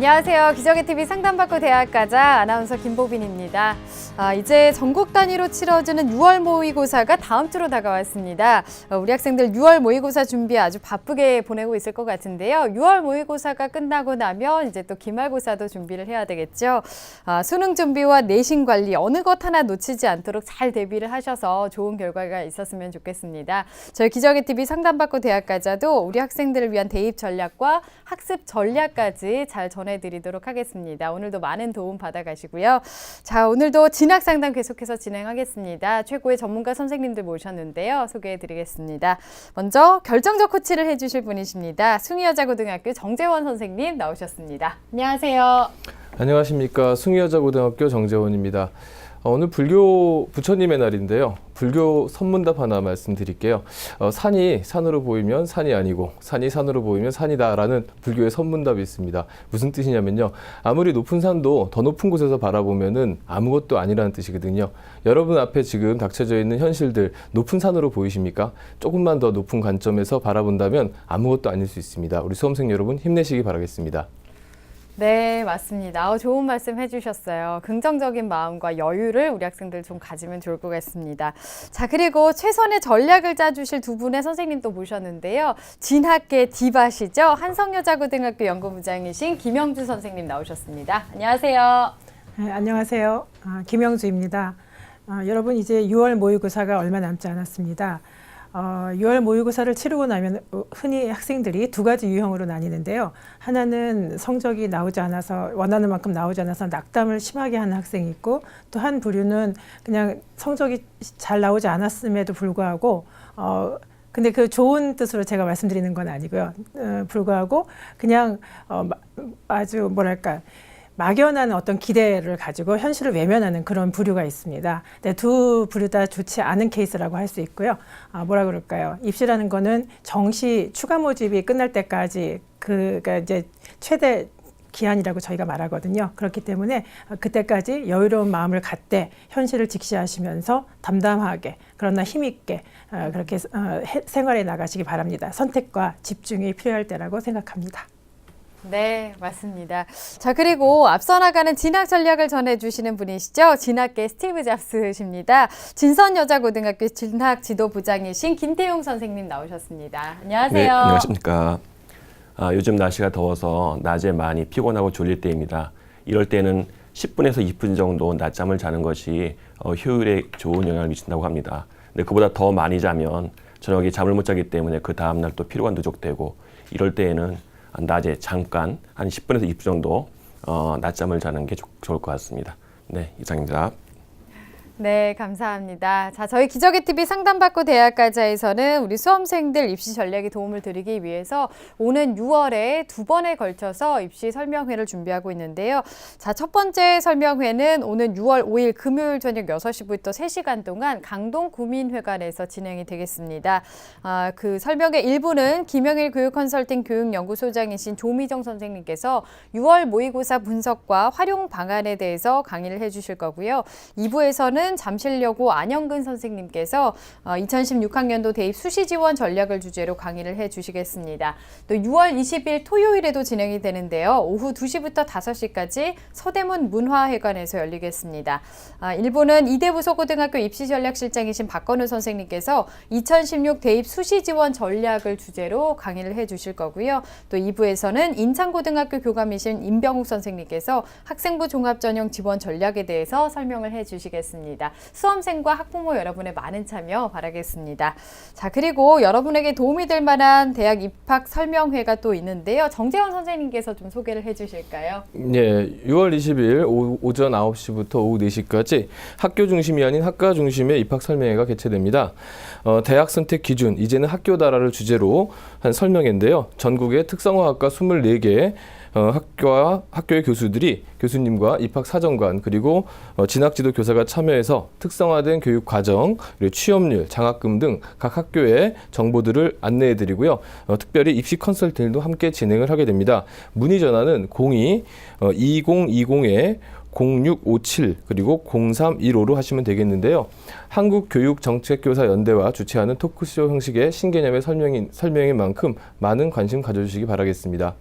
안녕하세요. 기적의TV 상담받고 대학 가자 아나운서 김보빈입니다. 이제 전국 단위로 치러지는 6월 모의고사가 다음 주로 다가왔습니다. 우리 학생들 6월 모의고사 준비 아주 바쁘게 보내고 있을 것 같은데요. 6월 모의고사가 끝나고 나면 이제 또 기말고사도 준비를 해야 되겠죠. 수능 준비와 내신 관리 어느 것 하나 놓치지 않도록 잘 대비를 하셔서 좋은 결과가 있었으면 좋겠습니다. 저희 기적의TV 상담받고 대학 가자도 우리 학생들을 위한 대입 전략과 학습 전략까지 잘 전해드리도록 하겠습니다. 오늘도 많은 도움 받아가시고요. 자, 오늘도 진학 상담 계속해서 진행하겠습니다. 최고의 전문가 선생님들 모셨는데요. 소개해드리겠습니다. 먼저 결정적 코치를 해주실 분이십니다. 숭의여자고등학교 정재원 선생님 나오셨습니다. 안녕하세요. 안녕하십니까. 숭의여자고등학교 정재원입니다. 오늘 불교 부처님의 날인데요. 불교 선문답 하나 말씀드릴게요. 산이 산으로 보이면 산이 아니고 산이 산으로 보이면 산이다라는 불교의 선문답이 있습니다. 무슨 뜻이냐면요. 아무리 높은 산도 더 높은 곳에서 바라보면은 아무것도 아니라는 뜻이거든요. 여러분 앞에 지금 닥쳐져 있는 현실들 높은 산으로 보이십니까? 조금만 더 높은 관점에서 바라본다면 아무것도 아닐 수 있습니다. 우리 수험생 여러분 힘내시기 바라겠습니다. 네, 맞습니다. 좋은 말씀 해주셨어요. 긍정적인 마음과 여유를 우리 학생들 좀 가지면 좋을 것 같습니다. 자, 그리고 최선의 전략을 짜주실 두 분의 선생님 또 모셨는데요. 진학계 디바시죠. 한성여자고등학교 연구부장이신 김영주 선생님 나오셨습니다. 안녕하세요. 네, 안녕하세요. 김영주입니다. 여러분 이제 6월 모의고사가 얼마 남지 않았습니다. 6월 모의고사를 치르고 나면 흔히 학생들이 두 가지 유형으로 나뉘는데요. 하나는 성적이 나오지 않아서 원하는 만큼 나오지 않아서 낙담을 심하게 하는 학생이 있고 또 한 부류는 그냥 성적이 잘 나오지 않았음에도 불구하고 근데 그 좋은 뜻으로 제가 말씀드리는 건 아니고요. 불구하고 그냥 아주 뭐랄까 막연한 어떤 기대를 가지고 현실을 외면하는 그런 부류가 있습니다. 네, 두 부류 다 좋지 않은 케이스라고 할 수 있고요. 뭐라 그럴까요? 입시라는 거는 정시 추가 모집이 끝날 때까지 그가 이제 최대 기한이라고 저희가 말하거든요. 그렇기 때문에 그때까지 여유로운 마음을 갖되 현실을 직시하시면서 담담하게 그러나 힘있게 그렇게 생활해 나가시기 바랍니다. 선택과 집중이 필요할 때라고 생각합니다. 네, 맞습니다. 자, 그리고 앞서 나가는 진학 전략을 전해주시는 분이시죠. 진학계 스티브 잡스십니다. 진선여자고등학교 진학지도부장이신 김태용 선생님 나오셨습니다. 안녕하세요. 네, 안녕하십니까. 요즘 날씨가 더워서 낮에 많이 피곤하고 졸릴 때입니다. 이럴 때는 10분에서 20분 정도 낮잠을 자는 것이 효율에 좋은 영향을 미친다고 합니다. 근데 그보다 더 많이 자면 저녁에 잠을 못 자기 때문에 그 다음날 또 피로가 누적되고 이럴 때에는 낮에 잠깐 한 10분에서 20분 정도 낮잠을 자는 게 좋을 것 같습니다. 네, 이상입니다. 네, 감사합니다. 자, 저희 기적의TV 상담받고 대학 가자에서는 우리 수험생들 입시 전략에 도움을 드리기 위해서 오는 6월에 두 번에 걸쳐서 입시 설명회를 준비하고 있는데요. 자, 첫 번째 설명회는 오는 6월 5일 금요일 저녁 6시부터 3시간 동안 강동 구민회관에서 진행이 되겠습니다. 그 설명회 1부는 김영일 교육컨설팅 교육연구소장이신 조미정 선생님께서 6월 모의고사 분석과 활용 방안에 대해서 강의를 해주실 거고요. 2부에서는 잠실여고 안영근 선생님께서 2016학년도 대입 수시 지원 전략을 주제로 강의를 해주시겠습니다. 또 6월 20일 토요일에도 진행이 되는데요. 오후 2시부터 5시까지 서대문 문화회관에서 열리겠습니다. 1부는 이대부서고등학교 입시전략실장이신 박건우 선생님께서 2016 대입 수시 지원 전략을 주제로 강의를 해주실 거고요. 또 2부에서는 인창고등학교 교감이신 임병욱 선생님께서 학생부 종합전형 지원 전략에 대해서 설명을 해주시겠습니다. 수험생과 학부모 여러분의 많은 참여 바라겠습니다. 자, 그리고 여러분에게 도움이 될 만한 대학 입학 설명회가 또 있는데요. 정재원 선생님께서 좀 소개를 해주실까요? 네, 6월 20일 오전 9시부터 오후 4시까지 학교 중심이 아닌 학과 중심의 입학 설명회가 개최됩니다. 대학 선택 기준, 이제는 학교다라를 주제로 한 설명회인데요. 전국의 특성화학과 24개 학교와 학교의 교수님과 입학사정관 그리고 진학지도 교사가 참여해서 특성화된 교육 과정, 그리고 취업률, 장학금 등 각 학교의 정보들을 안내해드리고요. 특별히 입시 컨설팅도 함께 진행을 하게 됩니다. 문의 전화는 02-2020에 0657 그리고 0315로 하시면 되겠는데요. 한국교육정책교사연대와 주최하는 토크쇼 형식의 신개념의 설명인 만큼 많은 관심 가져주시기 바라겠습니다.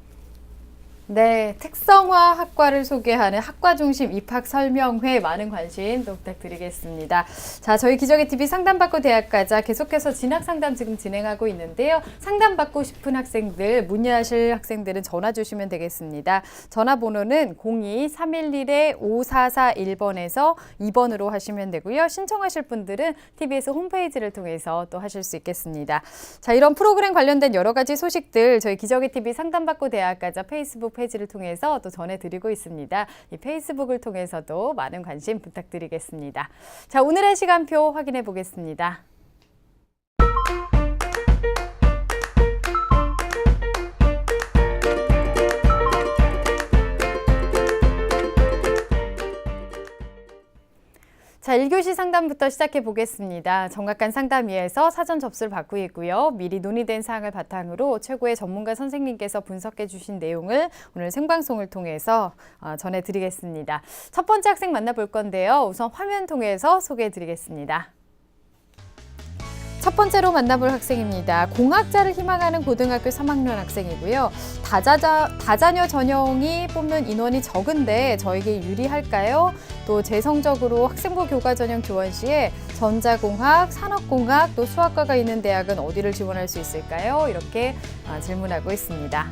네, 특성화 학과를 소개하는 학과 중심 입학 설명회 많은 관심 또 부탁드리겠습니다. 자, 저희 기적의 TV 상담받고 대학가자 계속해서 진학 상담 지금 진행하고 있는데요. 상담받고 싶은 학생들, 문의하실 학생들은 전화 주시면 되겠습니다. 전화번호는 02-311-5441번에서 2번으로 하시면 되고요. 신청하실 분들은 TBS 홈페이지를 통해서 또 하실 수 있겠습니다. 자, 이런 프로그램 관련된 여러 가지 소식들 저희 기적의 TV 상담받고 대학가자 페이스북 페이지를 통해서 또 전해드리고 있습니다. 이 페이스북을 통해서도 많은 관심 부탁드리겠습니다. 자, 오늘의 시간표 확인해 보겠습니다. 자, 1교시 상담부터 시작해 보겠습니다. 정확한 상담위에서 사전 접수를 받고 있고요. 미리 논의된 사항을 바탕으로 최고의 전문가 선생님께서 분석해 주신 내용을 오늘 생방송을 통해서 전해드리겠습니다. 첫 번째 학생 만나볼 건데요. 우선 화면 통해서 소개해 드리겠습니다. 첫 번째로 만나볼 학생입니다. 공학자를 희망하는 고등학교 3학년 학생이고요. 다자녀 전형이 뽑는 인원이 적은데 저에게 유리할까요? 또 재성적으로 학생부 교과 전형 지원 시에 전자공학, 산업공학, 또 수학과가 있는 대학은 어디를 지원할 수 있을까요? 이렇게 질문하고 있습니다.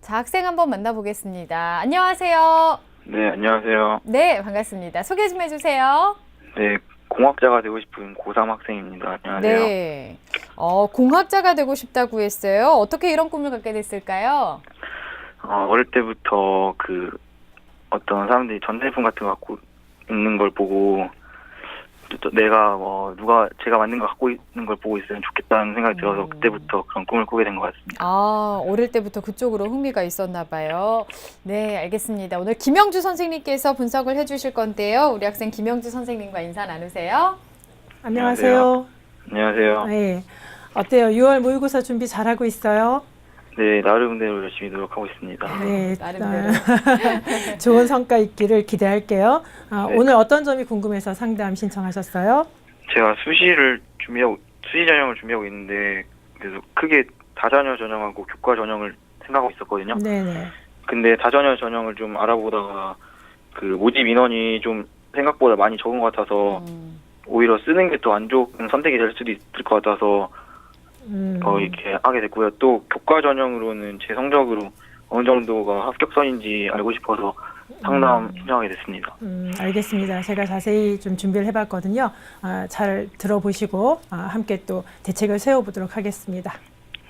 자, 학생 한번 만나보겠습니다. 안녕하세요. 네, 안녕하세요. 네, 반갑습니다. 소개 좀 해주세요. 네, 공학자가 되고 싶은 고3 학생입니다. 안녕하세요. 네. 공학자가 되고 싶다고 했어요. 어떻게 이런 꿈을 갖게 됐을까요? 어릴 때부터 어떤 사람들이 전자제품 같은 거 갖고 있는 걸 보고 또 내가 제가 만든 거 갖고 있는 걸 보고 있으면 좋겠다는 생각이 들어서 그때부터 그런 꿈을 꾸게 된 것 같습니다. 어릴 때부터 그쪽으로 흥미가 있었나 봐요. 네, 알겠습니다. 오늘 김영주 선생님께서 분석을 해주실 건데요. 우리 학생 김영주 선생님과 인사 나누세요. 안녕하세요. 안녕하세요. 네. 어때요? 6월 모의고사 준비 잘하고 있어요? 네, 나름대로 열심히 노력하고 있습니다. 네. 나름대로. 좋은 성과 있기를 기대할게요. 네. 오늘 어떤 점이 궁금해서 상담 신청하셨어요? 제가 수시 전형을 준비하고 있는데 그래서 크게 다자녀 전형하고 교과 전형을 생각하고 있었거든요. 네네. 근데 다자녀 전형을 좀 알아보다가 모집 인원이 좀 생각보다 많이 적은 것 같아서 오히려 쓰는 게 더 안 좋은 선택이 될 수도 있을 것 같아서 이렇게 하게 됐고요. 또 교과 전형으로는 제 성적으로 어느 정도가 합격선인지 알고 싶어서 상담 신청하게 됐습니다. 알겠습니다. 제가 자세히 좀 준비를 해봤거든요. 잘 들어보시고 함께 또 대책을 세워보도록 하겠습니다.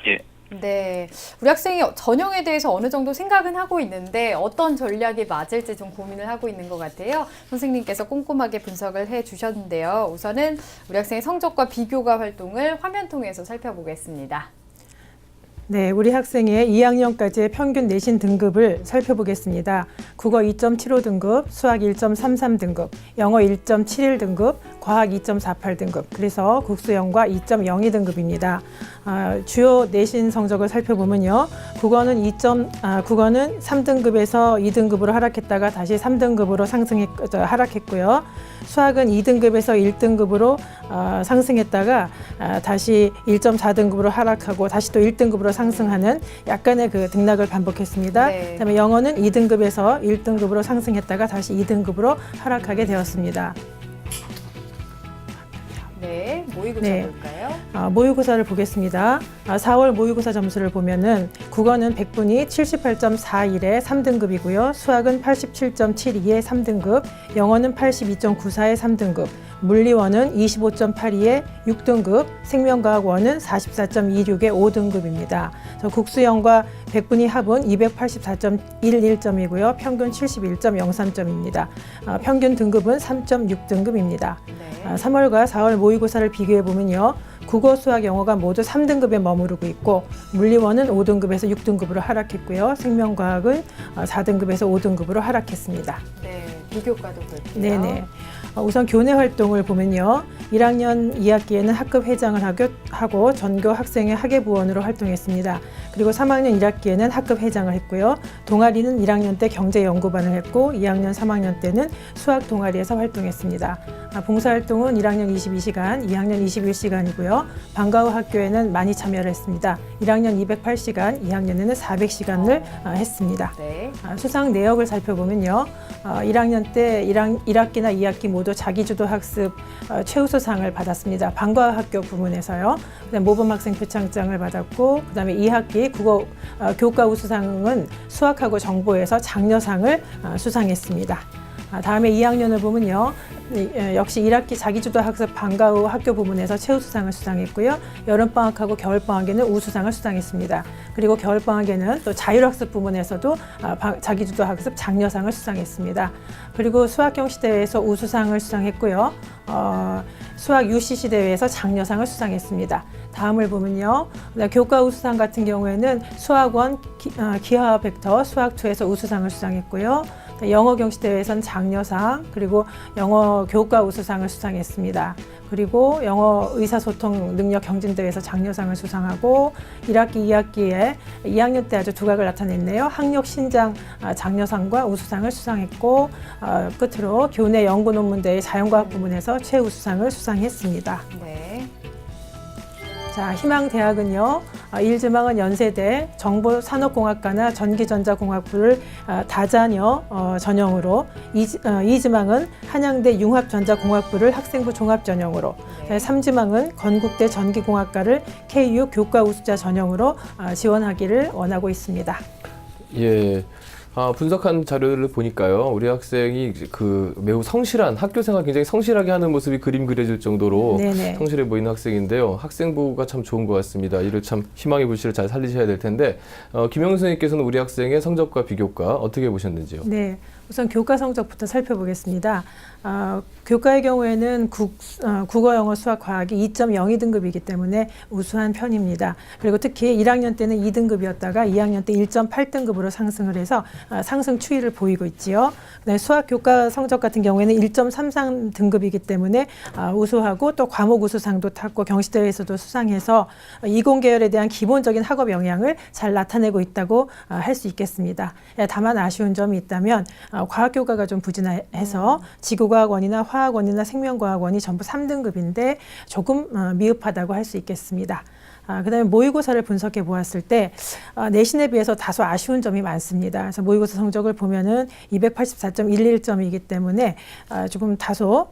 예. 네, 우리 학생이 전형에 대해서 어느 정도 생각은 하고 있는데 어떤 전략이 맞을지 좀 고민을 하고 있는 것 같아요. 선생님께서 꼼꼼하게 분석을 해주셨는데요. 우선은 우리 학생의 성적과 비교과 활동을 화면 통해서 살펴보겠습니다. 네, 우리 학생의 2학년까지의 평균 내신 등급을 살펴보겠습니다. 국어 2.75등급, 수학 1.33등급, 영어 1.71등급, 과학 2.48등급, 그래서 국수영과 2.02등급입니다. 주요 내신 성적을 살펴보면요. 국어는 3등급에서 2등급으로 하락했다가 다시 3등급으로 하락했고요. 수학은 2등급에서 1등급으로 상승했다가 다시 1.4등급으로 하락하고 다시 또 1등급으로 상승하는 약간의 등락을 반복했습니다. 네. 그다음에 영어는 2등급에서 1등급으로 상승했다가 다시 2등급으로 하락하게 되었습니다. 네, 모의고사 네. 볼까요? 모의고사를 보겠습니다. 4월 모의고사 점수를 보면은 국어는 100분이 78.41에 3등급이고요. 수학은 87.72에 3등급, 영어는 82.94에 3등급, 물리원은 25.82에 6등급, 생명과학원은 44.26에 5등급입니다. 국수영과 100분위 합은 284.11점이고요. 평균 71.03점입니다. 평균 등급은 3.6등급입니다. 네. 3월과 4월 모의고사를 비교해 보면요. 국어, 수학, 영어가 모두 3등급에 머무르고 있고 물리원은 5등급에서 6등급으로 하락했고요. 생명과학은 4등급에서 5등급으로 하락했습니다. 네. 비교과도 볼게요. 네네. 우선 교내 활동을 보면요. 1학년 2학기에는 학급 회장을 하고 전교 학생회 학예부원으로 활동했습니다. 그리고 3학년 1학기에는 학급 회장을 했고요. 동아리는 1학년 때 경제연구반을 했고 2학년 3학년 때는 수학 동아리에서 활동했습니다. 봉사활동은 1학년 22시간, 2학년 21시간이고요. 방과 후 학교에는 많이 참여를 했습니다. 1학년 208시간, 2학년에는 400시간을 했습니다. 네. 수상 내역을 살펴보면요. 1학년 때 1학기나 2학기 모두 자기주도 학습 최우수상을 받았습니다. 방과 학교 부문에서요. 그다음 모범 학생 표창장을 받았고, 그다음에 2학기 국어 교과 우수상은 수학하고 정보에서 장려상을 수상했습니다. 다음에 2학년을 보면요. 역시 1학기 자기주도 학습 방과 후 학교 부문에서 최우수상을 수상했고요. 여름방학하고 겨울방학에는 우수상을 수상했습니다. 그리고 겨울방학에는 또 자율학습 부문에서도 자기주도 학습 장려상을 수상했습니다. 그리고 수학경시 대회에서 우수상을 수상했고요. 수학 UCC 대회에서 장려상을 수상했습니다. 다음을 보면요. 교과 우수상 같은 경우에는 수학원 기하 벡터 수학2에서 우수상을 수상했고요. 영어 경시 대회에서는 장려상, 그리고 영어 교과 우수상을 수상했습니다. 그리고 영어 의사소통 능력 경진대회에서 장려상을 수상하고 1학기, 2학기에 2학년 때 아주 두각을 나타냈네요. 학력 신장 장려상과 우수상을 수상했고 끝으로 교내 연구 논문대회 자연과학 부문에서 최우수상을 수상했습니다. 네. 자, 희망대학은요. 1지망은 연세대 정보산업공학과나 전기전자공학부를 다자녀 전형으로 2지망은 한양대 융합전자공학부를 학생부 종합전형으로 네. 3지망은 건국대 전기공학과를 KU 교과 우수자 전형으로 지원하기를 원하고 있습니다. 예. 분석한 자료를 보니까요, 우리 학생이 매우 성실한 학교 생활 굉장히 성실하게 하는 모습이 그림 그려질 정도로 네네. 성실해 보이는 학생인데요. 학생부가 참 좋은 것 같습니다. 이를 참 희망의 불씨를 잘 살리셔야 될 텐데, 김영수 선생님께서는 우리 학생의 성적과 비교과 어떻게 보셨는지요? 네, 우선 교과 성적부터 살펴보겠습니다. 교과의 경우에는 국어, 영어, 수학, 과학이 2.02등급이기 때문에 우수한 편입니다. 그리고 특히 1학년 때는 2등급이었다가 2학년 때 1.8등급으로 상승을 해서 상승 추이를 보이고 있지요. 수학 교과 성적 같은 경우에는 1.33등급이기 때문에 우수하고 또 과목 우수상도 탔고 경시대회에서도 수상해서 이공계열에 대한 기본적인 학업 역량을 잘 나타내고 있다고 할 수 있겠습니다. 다만 아쉬운 점이 있다면 과학교과가 좀 부진해서 지구과학원이나 화학원이나 생명과학원이 전부 3등급인데 조금 미흡하다고 할 수 있겠습니다. 그다음에 모의고사를 분석해 보았을 때 내신에 비해서 다소 아쉬운 점이 많습니다. 그래서 모의고사 성적을 보면은 284.11점이기 때문에 조금 다소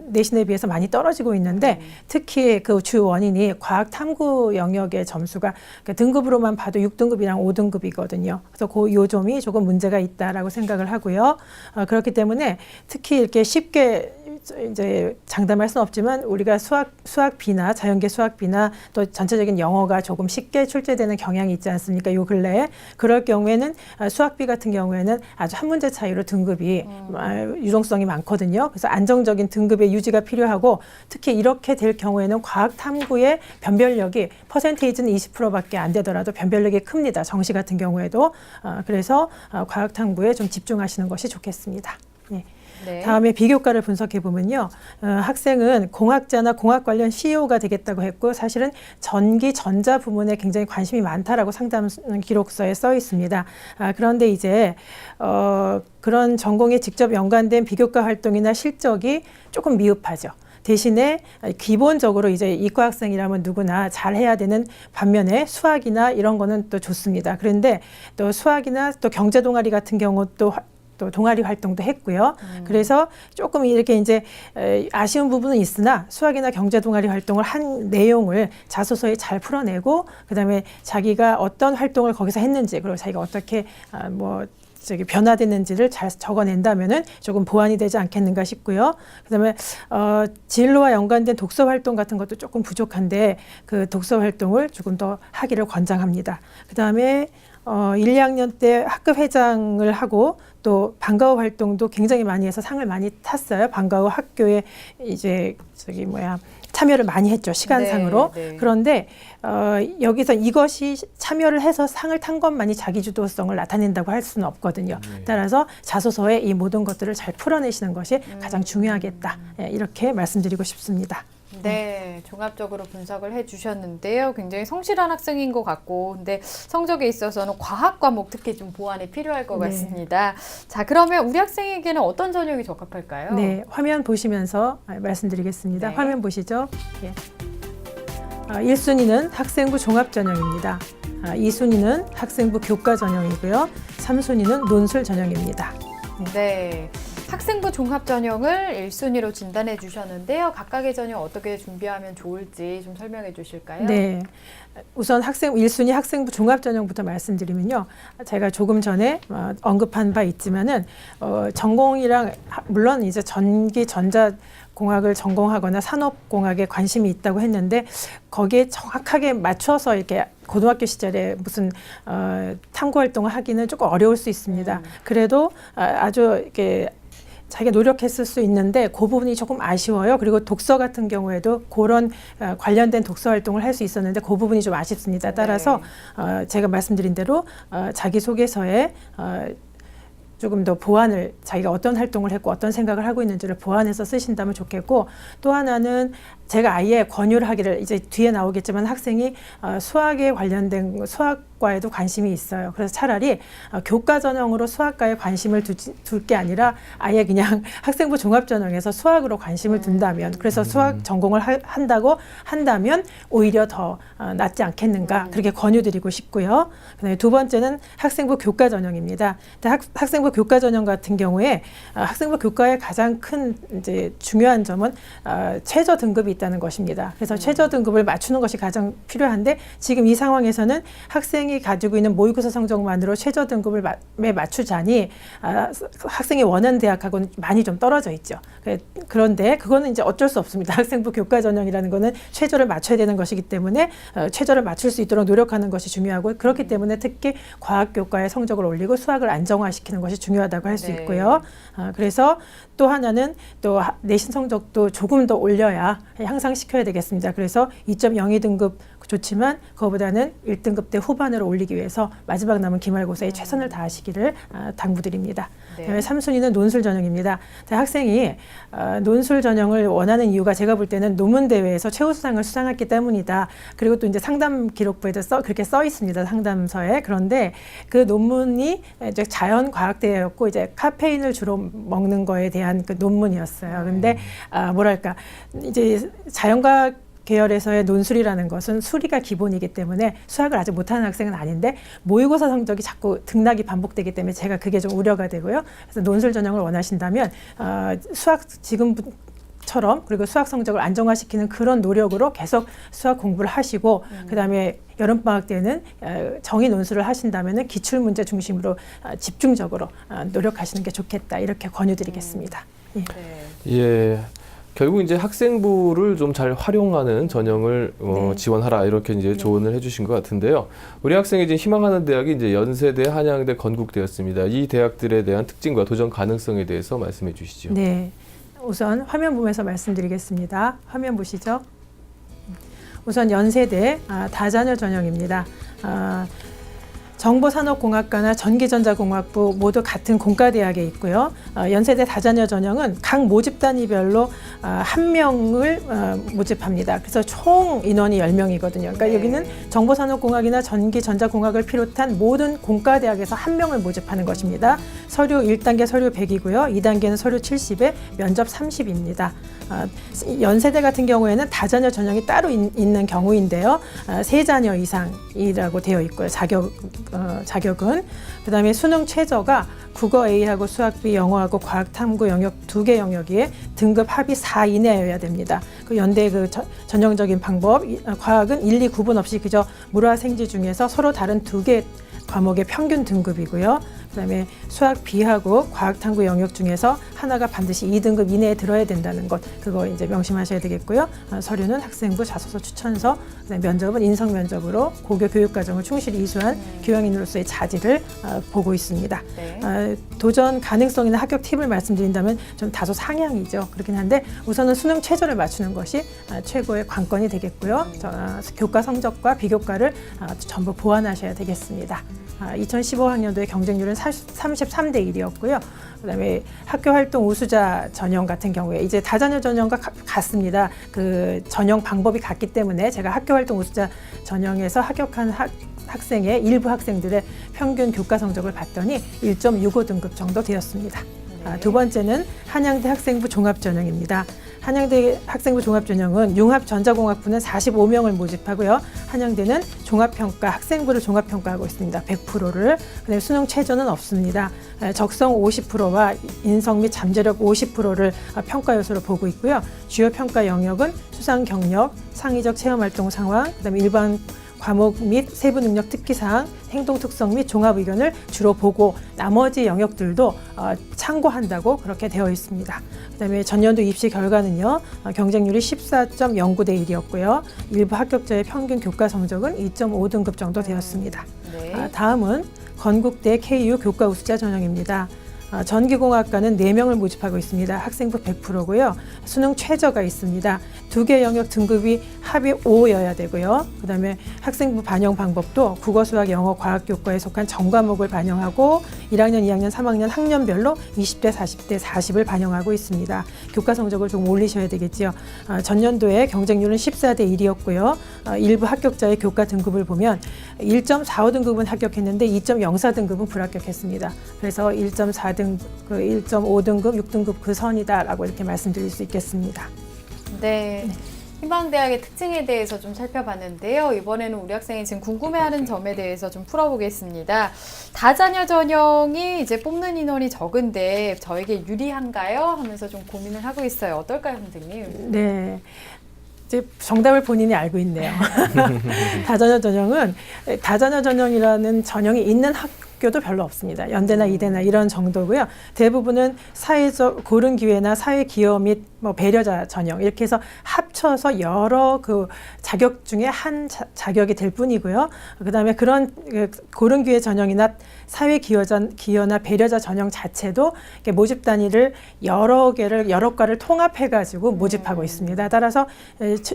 내신에 비해서 많이 떨어지고 있는데 특히 그 주 원인이 과학 탐구 영역의 점수가 등급으로만 봐도 6등급이랑 5등급이거든요. 그래서 요 점이 조금 문제가 있다라고 생각을 하고요. 그렇기 때문에 특히 이렇게 쉽게 이제 장담할 수는 없지만 우리가 수학비나 자연계 수학비나 또 전체적인 영어가 조금 쉽게 출제되는 경향이 있지 않습니까? 요 근래에 그럴 경우에는 수학비 같은 경우에는 아주 한 문제 차이로 등급이 유동성이 많거든요. 그래서 안정적인 등급의 유지가 필요하고 특히 이렇게 될 경우에는 과학 탐구의 변별력이 퍼센테이지는 20%밖에 안 되더라도 변별력이 큽니다. 정시 같은 경우에도 그래서 과학 탐구에 좀 집중하시는 것이 좋겠습니다. 네. 네. 다음에 비교과를 분석해 보면요. 학생은 공학자나 공학 관련 CEO가 되겠다고 했고 사실은 전기, 전자 부문에 굉장히 관심이 많다라고 상담 기록서에 써 있습니다. 그런데 이제 그런 전공에 직접 연관된 비교과 활동이나 실적이 조금 미흡하죠. 대신에 기본적으로 이제 이과 학생이라면 누구나 잘 해야 되는 반면에 수학이나 이런 거는 또 좋습니다. 그런데 또 수학이나 또 경제 동아리 같은 경우도 또 동아리 활동도 했고요. 그래서 조금 이렇게 이제 아쉬운 부분은 있으나 수학이나 경제 동아리 활동을 한 내용을 자소서에 잘 풀어내고 그다음에 자기가 어떤 활동을 거기서 했는지 그리고 자기가 어떻게 변화됐는지를 잘 적어낸다면은 조금 보완이 되지 않겠는가 싶고요. 그다음에 진로와 연관된 독서 활동 같은 것도 조금 부족한데 그 독서 활동을 조금 더 하기를 권장합니다. 그다음에 1, 2학년 때 학급 회장을 하고 또 방과 후 활동도 굉장히 많이 해서 상을 많이 탔어요. 방과 후 학교에 이제 참여를 많이 했죠. 시간상으로. 네, 네. 그런데 여기서 이것이 참여를 해서 상을 탄 것만이 자기주도성을 나타낸다고 할 수는 없거든요. 따라서 자소서에 이 모든 것들을 잘 풀어내시는 것이 가장 중요하겠다. 예, 이렇게 말씀드리고 싶습니다. 네, 종합적으로 분석을 해주셨는데요. 굉장히 성실한 학생인 것 같고, 근데 성적에 있어서는 과학 과목 특히 좀 보완이 필요할 것 네. 같습니다. 자, 그러면 우리 학생에게는 어떤 전형이 적합할까요? 네, 화면 보시면서 말씀드리겠습니다. 네. 화면 보시죠. 예. 1순위는 학생부 종합 전형입니다. 2순위는 학생부 교과 전형이고요. 3순위는 논술 전형입니다. 네. 학생부 종합 전형을 1순위로 진단해 주셨는데요. 각각의 전형 어떻게 준비하면 좋을지 좀 설명해 주실까요? 네. 우선 1순위 학생부 종합 전형부터 말씀드리면요. 제가 조금 전에 언급한 바 있지만은 전공이랑 물론 이제 전기 전자 공학을 전공하거나 산업공학에 관심이 있다고 했는데 거기에 정확하게 맞춰서 이렇게 고등학교 시절에 무슨 탐구 활동을 하기는 조금 어려울 수 있습니다. 그래도 아주 이렇게 자기가 노력했을 수 있는데 그 부분이 조금 아쉬워요. 그리고 독서 같은 경우에도 그런 관련된 독서 활동을 할 수 있었는데 그 부분이 좀 아쉽습니다. 따라서 제가 말씀드린 대로 자기소개서에 조금 더 보완을 자기가 어떤 활동을 했고 어떤 생각을 하고 있는지를 보완해서 쓰신다면 좋겠고, 또 하나는 제가 아예 권유를 하기를, 이제 뒤에 나오겠지만 학생이 수학에 관련된 수학과에도 관심이 있어요. 그래서 차라리 교과 전형으로 수학과에 관심을 둘 게 아니라 아예 그냥 학생부 종합 전형에서 수학으로 관심을 둔다면, 그래서 수학 전공을 한다고 한다면 오히려 더 낫지 않겠는가, 그렇게 권유드리고 싶고요. 그다음에 두 번째는 학생부 교과 전형입니다. 학생부 교과 전형 같은 경우에 학생부 교과의 가장 큰 이제 중요한 점은 최저 등급이 있다는 것입니다. 그래서 최저 등급을 맞추는 것이 가장 필요한데, 지금 이 상황에서는 학생이 가지고 있는 모의고사 성적만으로 최저 등급을 맞추자니 학생이 원하는 대학하고는 많이 좀 떨어져 있죠. 그런데 그거는 이제 어쩔 수 없습니다. 학생부 교과 전형이라는 거는 최저를 맞춰야 되는 것이기 때문에 최저를 맞출 수 있도록 노력하는 것이 중요하고, 그렇기 때문에 특히 과학 교과의 성적을 올리고 수학을 안정화시키는 것이 중요하다고 할 수 있고요. 그래서 또 하나는 또 내신 성적도 조금 더 올려야 향상시켜야 되겠습니다. 그래서 2.02등급 좋지만 그거보다는 1등급 때 후반으로 올리기 위해서 마지막 남은 기말고사에 최선을 다하시기를 당부드립니다. 네. 그다음에 3순위는 논술 전형입니다. 학생이 논술 전형을 원하는 이유가 제가 볼 때는 논문 대회에서 최우수상을 수상했기 때문이다. 그리고 또 이제 상담 기록부에도 그렇게 써 있습니다. 상담서에. 그런데 그 논문이 이제 자연과학 대회였고 이제 카페인을 주로 먹는 거에 대한 그 논문이었어요. 근데 뭐랄까 이제 자연과학 계열에서의 논술이라는 것은 수리가 기본이기 때문에 수학을 아직 못하는 학생은 아닌데 모의고사 성적이 자꾸 등락이 반복되기 때문에 제가 그게 좀 우려가 되고요. 그래서 논술 전형을 원하신다면 수학 지금처럼 그리고 수학 성적을 안정화시키는 그런 노력으로 계속 수학 공부를 하시고 그다음에 여름방학 때는 정의 논술을 하신다면 기출문제 중심으로 집중적으로 노력하시는 게 좋겠다, 이렇게 권유드리겠습니다. 예. 네. 예. 결국 이제 학생부를 좀 잘 활용하는 전형을 네. 지원하라, 이렇게 이제 조언을 해주신 것 같은데요. 우리 학생이 이제 희망하는 대학이 이제 연세대, 한양대, 건국대였습니다. 이 대학들에 대한 특징과 도전 가능성에 대해서 말씀해 주시죠. 네, 우선 화면 보면서 말씀드리겠습니다. 화면 보시죠. 우선 연세대 다자녀 전형입니다. 정보산업공학과나 전기전자공학부 모두 같은 공과대학에 있고요. 연세대 다자녀 전형은 각 모집 단위별로 한 명을 모집합니다. 그래서 총 인원이 10명이거든요. 그러니까 네. 여기는 정보산업공학이나 전기전자공학을 비롯한 모든 공과대학에서 한 명을 모집하는 것입니다. 서류 1단계 서류 100이고요. 2단계는 서류 70에 면접 30입니다. 연세대 같은 경우에는 다자녀 전형이 따로 있는 경우인데요. 3자녀 이상이라고 되어 있고요. 자격은. 그다음에 수능 최저가 국어 A하고 수학 B, 영어하고 과학 탐구 영역 2개 영역에 등급 합이 4 이내여야 됩니다. 그 연대의 그 전형적인 방법, 과학은 1, 2 구분 없이 그저 물화 생지 중에서 서로 다른 2개 과목의 평균 등급이고요. 그다음에 수학 비하고 과학 탐구 영역 중에서 하나가 반드시 2등급 이내에 들어야 된다는 것, 그거 이제 명심하셔야 되겠고요. 서류는 학생부 자소서 추천서, 그다음에 면접은 인성 면접으로 고교 교육 과정을 충실히 이수한 교양인으로서의 자질을 보고 있습니다. 네. 도전 가능성이나 합격 팁을 말씀드린다면 좀 다소 상향이죠. 그렇긴 한데 우선은 수능 최저를 맞추는 것이 최고의 관건이 되겠고요. 교과 성적과 비교과를 전부 보완하셔야 되겠습니다. 2015학년도의 경쟁률은 33대 1이었고요. 그다음에 학교 활동 우수자 전형 같은 경우에 이제 다자녀 전형과 같습니다. 그 전형 방법이 같기 때문에 제가 학교 활동 우수자 전형에서 합격한 학생의 일부 학생들의 평균 교과 성적을 봤더니 1.65등급 정도 되었습니다. 두 번째는 한양대 학생부 종합전형입니다. 한양대 학생부 종합전형은 융합전자공학부는 45명을 모집하고요. 한양대는 종합평가, 학생부를 종합평가하고 있습니다. 100%를. 그다음에 수능 최저는 없습니다. 적성 50%와 인성 및 잠재력 50%를 평가 요소로 보고 있고요. 주요 평가 영역은 수상 경력, 창의적 체험활동 상황, 그다음에 일반 과목 및 세부 능력 특기사항, 행동 특성 및 종합 의견을 주로 보고 나머지 영역들도 참고한다고 그렇게 되어 있습니다. 그다음에 전년도 입시 결과는요. 경쟁률이 14.09대 1이었고요. 일부 합격자의 평균 교과 성적은 2.5등급 정도 되었습니다. 네. 다음은 건국대 KU 교과 우수자 전형입니다. 전기공학과는 4명을 모집하고 있습니다. 학생부 100%고요. 수능 최저가 있습니다. 2개 영역 등급이 합이 5여야 되고요. 그다음에 학생부 반영 방법도 국어, 수학, 영어, 과학 교과에 속한 전과목을 반영하고 1학년, 2학년, 3학년 학년별로 20대, 40대, 40을 반영하고 있습니다. 교과 성적을 좀 올리셔야 되겠지요. 전년도에 경쟁률은 14대 1이었고요. 일부 합격자의 교과 등급을 보면 1.45등급은 합격했는데 2.04등급은 불합격했습니다. 그래서 1.4등급, 1.5등급, 6등급 그 선이다라고 이렇게 말씀드릴 수 있겠습니다. 네. 희망대학의 특징에 대해서 좀 살펴봤는데요. 이번에는 우리 학생이 지금 궁금해하는 점에 대해서 좀 풀어보겠습니다. 다자녀 전형이 이제 뽑는 인원이 적은데 저에게 유리한가요? 하면서 좀 고민을 하고 있어요. 어떨까요, 선생님? 네. 이제 정답을 본인이 알고 있네요. 다자녀 전형은 다자녀 전형이라는 전형이 있는 학교도 별로 없습니다. 연대나 이대나 이런 정도고요. 대부분은 사회적 고른 기회나 사회 기여 및 뭐 배려자 전형 이렇게 해서 합쳐서 여러 그 자격 중에 한 자격이 될 뿐이고요. 그다음에 그런 고른 기회 전형이나 사회 기여나 배려자 전형 자체도 모집 단위를 여러 과를 통합해 가지고 모집하고 있습니다. 따라서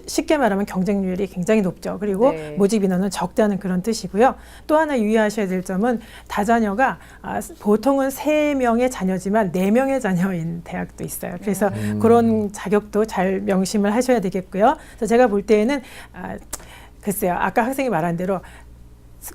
쉽게 말하면 경쟁률이 굉장히 높죠. 그리고 네. 모집 인원은 적다는 그런 뜻이고요. 또 하나 유의하셔야 될 점은 다자녀가 보통은 3명의 자녀지만 4명의 자녀인 대학도 있어요. 그래서 그런 자격도 잘 명심을 하셔야 되겠고요. 그래서 제가 볼 때에는 글쎄요. 아까 학생이 말한 대로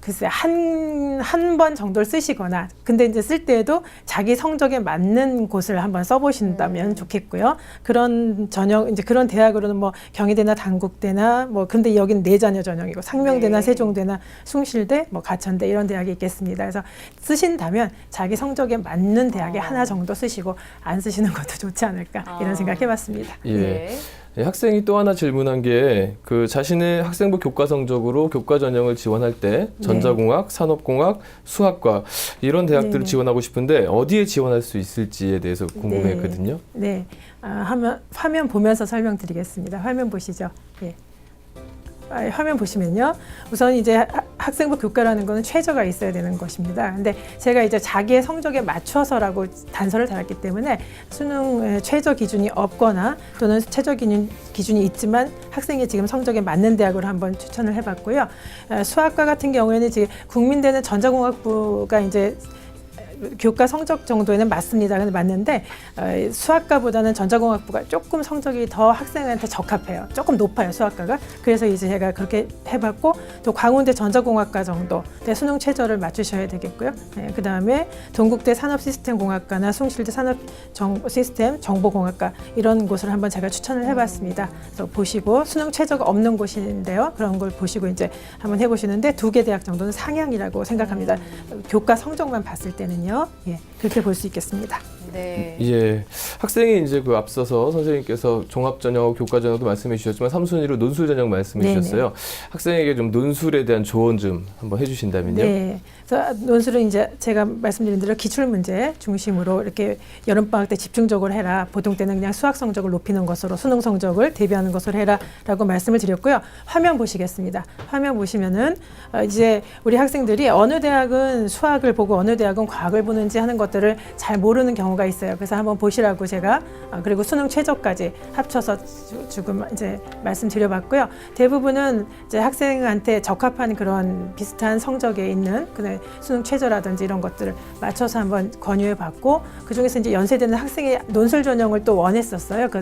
글쎄 한 번 정도를 쓰시거나 근데 이제 쓸 때에도 자기 성적에 맞는 곳을 한번 써보신다면 좋겠고요. 그런 전형 이제 그런 대학으로는 뭐 경희대나 단국대나 뭐 근데 여기는 4자녀 전형이고 상명대나 네. 세종대나 숭실대 뭐 가천대 이런 대학이 있겠습니다. 그래서 쓰신다면 자기 성적에 맞는 대학에 하나 정도 쓰시고 안 쓰시는 것도 좋지 않을까 이런 생각해봤습니다. 예. 네. 예, 학생이 또 하나 질문한 게 그 자신의 학생부 교과 성적으로 교과 전형을 지원할 때 전자공학, 산업공학, 수학과 이런 대학들을 네. 지원하고 싶은데 어디에 지원할 수 있을지에 대해서 궁금했거든요. 네. 화면 보면서 설명드리겠습니다. 화면 보시죠. 예. 화면 보시면요. 우선 이제 학생부 교과라는 거는 최저가 있어야 되는 것입니다. 근데 제가 이제 자기의 성적에 맞춰서라고 단서를 달았기 때문에 수능 최저 기준이 없거나 또는 최저 기준이 있지만 학생이 지금 성적에 맞는 대학으로 한번 추천을 해봤고요. 수학과 같은 경우에는 지금 국민대는 전자공학부가 이제 교과 성적 정도에는 맞습니다. 근데 맞는데 수학과보다는 전자공학부가 조금 성적이 더 학생한테 적합해요. 조금 높아요, 수학과가. 그래서 이제 제가 그렇게 해봤고 또 광운대 전자공학과 정도 수능 최저를 맞추셔야 되겠고요. 네, 그다음에 동국대 산업시스템공학과나 숭실대 산업시스템 정보공학과 이런 곳을 한번 제가 추천을 해봤습니다. 그래서 보시고 수능 최저가 없는 곳인데요. 그런 걸 보시고 이제 한번 해보시는데 2개 대학 정도는 상향이라고 생각합니다. 교과 성적만 봤을 때는요. 예, 그렇게 볼 수 있겠습니다. 네. 예, 학생이 이제 그 앞서서 선생님께서 종합전형, 교과전형도 말씀해 주셨지만 3순위로 논술전형 말씀해 네네. 주셨어요. 학생에게 좀 논술에 대한 조언 좀 한번 해주신다면요. 네. 그래서 논술은 이제 제가 말씀드린 대로 기출문제 중심으로 이렇게 여름방학 때 집중적으로 해라. 보통 때는 그냥 수학 성적을 높이는 것으로 수능 성적을 대비하는 것으로 해라라고 말씀을 드렸고요. 화면 보시겠습니다. 화면 보시면은 이제 우리 학생들이 어느 대학은 수학을 보고 어느 대학은 과학을 보는지 하는 것들을 잘 모르는 경우가 있어요. 그래서 한번 보시라고 제가 그리고 수능 최저까지 합쳐서 지금 이제 말씀드려봤고요. 대부분은 이제 학생한테 적합한 그런 비슷한 성적에 있는 그런 수능 최저라든지 이런 것들을 맞춰서 한번 권유해 봤고, 그 중에서 이제 연세대는 학생의 논술 전형을 또 원했었어요. 그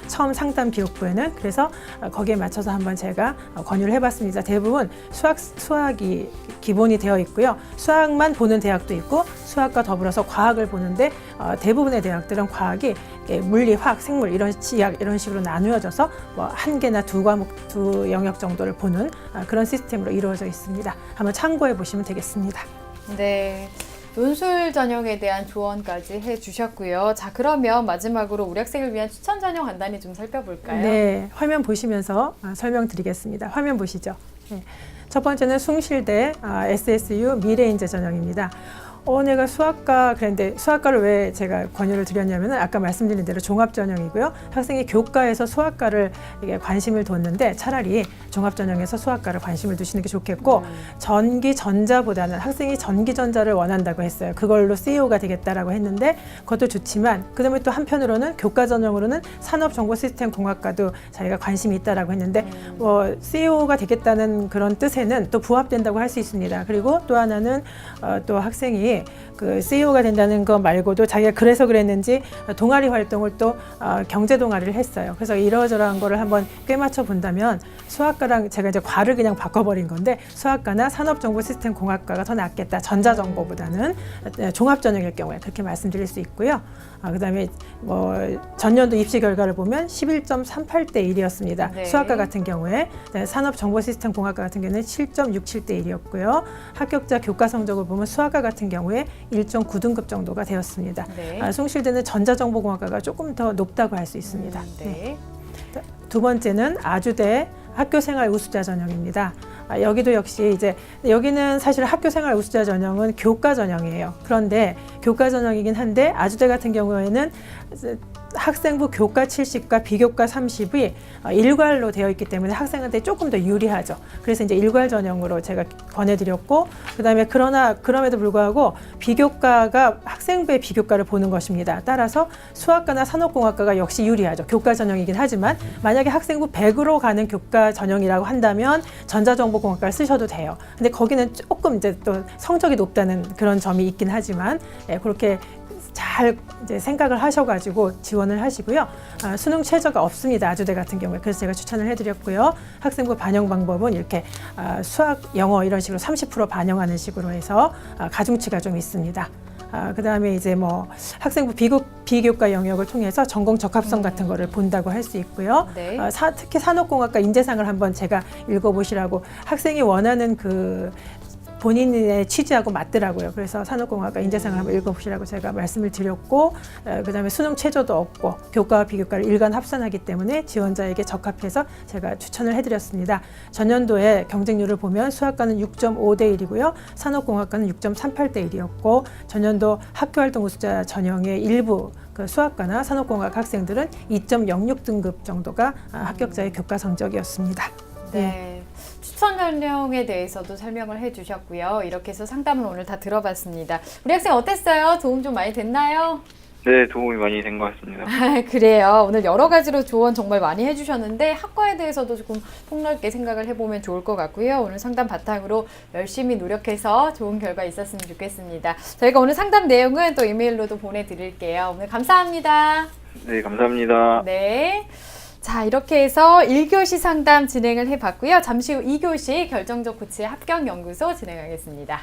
처음 상담 기록부에는. 그래서 거기에 맞춰서 한번 제가 권유를 해봤습니다. 대부분 수학이 기본이 되어 있고요. 수학만 보는 대학도 있고 수학과 더불어서 과학을 보는데 대부분의 대학들은 과학이 물리, 화학, 생물 이런 지학 이런 식으로 나누어져서 뭐 한 개나 두 과목, 두 영역 정도를 보는 그런 시스템으로 이루어져 있습니다. 한번 참고해 보시면 되겠습니다. 네. 논술 전형에 대한 조언까지 해주셨고요. 자, 그러면 마지막으로 우리 학생을 위한 추천 전형 간단히 좀 살펴볼까요? 네, 화면 보시면서 설명드리겠습니다. 화면 보시죠. 네. 첫 번째는 숭실대 SSU 미래인재 전형입니다. 내가 수학과 그랬는데 수학과를 왜 제가 권유를 드렸냐면 아까 말씀드린 대로 종합전형이고요. 학생이 교과에서 수학과를 이게 관심을 뒀는데 차라리 종합전형에서 수학과를 관심을 두시는 게 좋겠고 전기전자보다는 학생이 전기전자를 원한다고 했어요. 그걸로 CEO가 되겠다라고 했는데 그것도 좋지만 그다음에 또 한편으로는 교과전형으로는 산업정보시스템공학과도 자기가 관심이 있다라고 했는데 CEO가 되겠다는 그런 뜻에는 또 부합된다고 할 수 있습니다. 그리고 또 하나는 또 학생이 그 CEO가 된다는 거 말고도 자기가 그래서 그랬는지 동아리 활동을 또 경제 동아리를 했어요. 그래서 이러저러한 거를 한번 꿰맞춰 본다면 수학과랑 제가 이제 과를 그냥 바꿔버린 건데 수학과나 산업정보시스템공학과가 더 낫겠다. 전자정보보다는 종합전형일 경우에 그렇게 말씀드릴 수 있고요. 그다음에 전년도 입시 결과를 보면 11.38대 1이었습니다. 네. 수학과 같은 경우에 산업정보시스템공학과 같은 경우는 7.67대 1이었고요. 합격자 교과 성적을 보면 수학과 같은 경우에 1.9등급 정도가 되었습니다. 네. 숭실대는 전자정보공학과가 조금 더 높다고 할 수 있습니다. 네. 두 번째는 아주대 학교생활 우수자 전형입니다. 여기도 역시 이제 여기는 사실 학교생활 우수자 전형은 교과 전형이에요. 그런데 교과 전형이긴 한데 아주대 같은 경우에는 학생부 교과 70과 비교과 30이 일괄로 되어 있기 때문에 학생한테 조금 더 유리하죠. 그래서 이제 일괄 전형으로 제가 권해드렸고, 그다음에 그럼에도 불구하고 비교과가 학생부의 비교과를 보는 것입니다. 따라서 수학과나 산업공학과가 역시 유리하죠. 교과 전형이긴 하지만 만약에 학생부 100으로 가는 교과 전형이라고 한다면 전자정보공학과를 쓰셔도 돼요. 근데 거기는 조금 이제 또 성적이 높다는 그런 점이 있긴 하지만 그렇게 잘 이제 생각을 하셔가지고 지원을 하시고요. 수능 최저가 없습니다. 아주대 같은 경우에. 그래서 제가 추천을 해드렸고요. 학생부 반영 방법은 이렇게 수학, 영어 이런 식으로 30% 반영하는 식으로 해서 가중치가 좀 있습니다. 그다음에 이제 학생부 비교과 영역을 통해서 전공 적합성 같은 거를 본다고 할 수 있고요. 네. 특히 산업공학과 인재상을 한번 제가 읽어보시라고 학생이 원하는 그 본인의 취지하고 맞더라고요. 그래서 산업공학과 인재상을 한번 읽어보시라고 제가 말씀을 드렸고, 그다음에 수능 최저도 없고 교과와 비교과를 일간 합산하기 때문에 지원자에게 적합해서 제가 추천을 해드렸습니다. 전년도에 경쟁률을 보면 수학과는 6.5대 1이고요. 산업공학과는 6.38대 1이었고 전년도 학교활동 우수자 전형의 일부 그 수학과나 산업공학 학생들은 2.06등급 정도가 합격자의 교과 성적이었습니다. 네. 추천 전형에 대해서도 설명을 해주셨고요. 이렇게 해서 상담을 오늘 다 들어봤습니다. 우리 학생 어땠어요? 도움 좀 많이 됐나요? 네, 도움이 많이 된 것 같습니다. 그래요. 오늘 여러 가지로 조언 정말 많이 해주셨는데 학과에 대해서도 조금 폭넓게 생각을 해보면 좋을 것 같고요. 오늘 상담 바탕으로 열심히 노력해서 좋은 결과 있었으면 좋겠습니다. 저희가 오늘 상담 내용은 또 이메일로도 보내드릴게요. 오늘 감사합니다. 네, 감사합니다. 네. 자, 이렇게 해서 1교시 상담 진행을 해봤고요. 잠시 후 2교시 결정적 코치의 합격연구소 진행하겠습니다.